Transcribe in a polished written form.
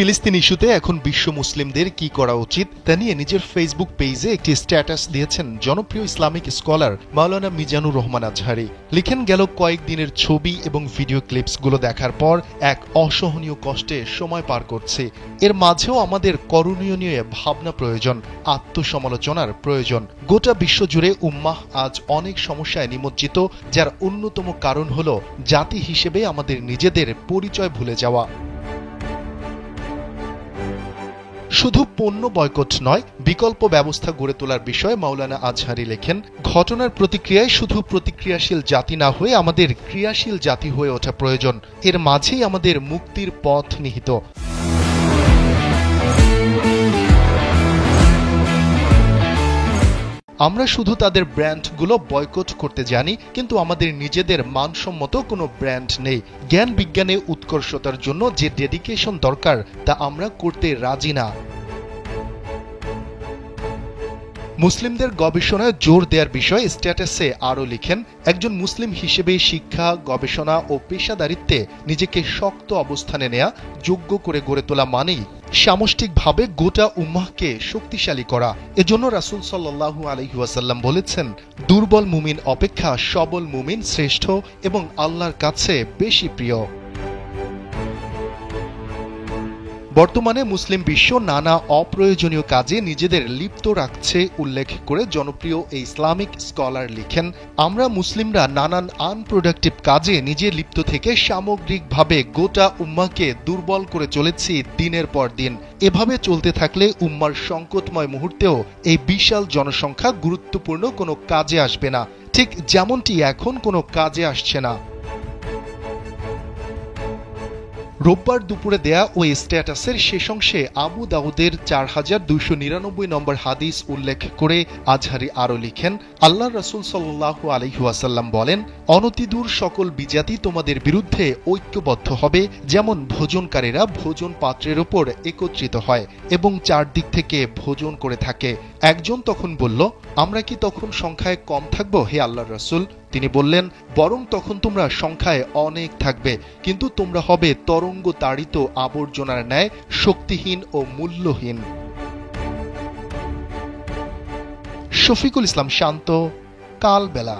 ফিলিস্তিন ইস্যুতে এখন বিশ্ব মুসলিমদের কি করা উচিত তা নিয়ে নিজের ফেসবুক পেজে একটি স্ট্যাটাস দিয়েছেন জনপ্রিয় ইসলামিক স্কলার মাওলানা মিজানুর রহমান আজহারি। লিখেন, গেল কয়েকদিনের ছবি এবং ভিডিও ক্লিপসগুলো দেখার পর এক অসহনীয় কষ্টে সময় পার করছে। এর মাঝেও আমাদের করণীয় নিয়ে ভাবনা প্রয়োজন, আত্মসমালোচনার প্রয়োজন। গোটা বিশ্বজুড়ে উম্মাহ আজ অনেক সমস্যায় নিমজ্জিত, যার অন্যতম কারণ হল জাতি হিসেবে আমাদের নিজেদের পরিচয় ভুলে যাওয়া। শুধু পণ্য বয়কট নয়, বিকল্প ব্যবস্থা গড়ে তোলার বিষয়ে মাওলানা আজহারি লেখেন, ঘটনার প্রতিক্রিয়ায় শুধু প্রতিক্রিয়াশীল জাতি না হয়ে আমাদের ক্রিয়াশীল জাতি হয়ে ওঠা প্রয়োজন। এর মাঝেই আমাদের মুক্তির পথ নিহিত। আমরা শুধু তাদের ব্র্যান্ডগুলো বয়কট করতে জানি, কিন্তু আমাদের নিজেদের মানসম্মত কোনো ব্র্যান্ড নেই। জ্ঞান বিজ্ঞানে উৎকর্ষতার জন্য যে ডেডিকেশন দরকার তা আমরা করতে রাজি না। মুসলিমদের গবেষণায় জোর দেওয়ার বিষয়ে স্ট্যাটাসে আরও লিখেন, একজন মুসলিম হিসেবে শিক্ষা, গবেষণা ও পেশাদারিত্বে নিজেকে শক্ত অবস্থানে নেয়া, যোগ্য করে গড়ে তোলা মানেই সামষ্টিকভাবে গোটা উম্মাহকে শক্তিশালী করা। এজন্য রাসূল সাল্লাল্লাহু আলাইহি ওয়াসাল্লাম বলেছেন, দুর্বল মুমিন অপেক্ষা সবল মুমিন শ্রেষ্ঠ এবং আল্লাহর কাছে বেশি প্রিয়। বর্তমানে মুসলিম বিশ্ব নানা অপ্রয়োজনীয় কাজে নিজেদের লিপ্ত রাখছে উল্লেখ করে জনপ্রিয় এই ইসলামিক স্কলার লিখেন, আমরা মুসলিমরা নানান আনপ্রোডাক্টিভ কাজে নিজে লিপ্ত থেকে সামগ্রিকভাবে গোটা উম্মাহকে দুর্বল করে চলেছি দিনের পর দিন। এভাবে চলতে থাকলে উম্মার সংকটময় মুহূর্তেও এই বিশাল জনসংখ্যা গুরুত্বপূর্ণ কোনো কাজে আসবে না, ঠিক যেমনটি এখন কোনো কাজে আসছে না। রোববার দুপুরে দেয়া ওই স্ট্যাটাসের শেষ অংশে আবু দাউদের 4299 নম্বর হাদিস উল্লেখ করে আজহারি আরও লিখেন, আল্লাহর রাসূল সাল্লাল্লাহু আলাইহি ওয়াসাল্লাম বলেন, অনতিদূর সকল বিজাতি তোমাদের বিরুদ্ধে ঐক্যবদ্ধ হবে, যেমন ভোজনকারীরা ভোজন পাত্রের ওপর একত্রিত হয় এবং চারদিক থেকে ভোজন করে থাকে। একজন তখন বলল, আমরা কি তখন সংখ্যায় কম থাকব হে আল্লাহর রাসূল? তিনি বললেন, বরং তখন তোমরা সংখ্যায় অনেক থাকবে, কিন্তু তোমরা হবে তরঙ্গ তাড়িত আবর্জনার ন্যায় শক্তিহীন ও মূল্যহীন। শফিকুল ইসলাম শান্ত, কালবেলা।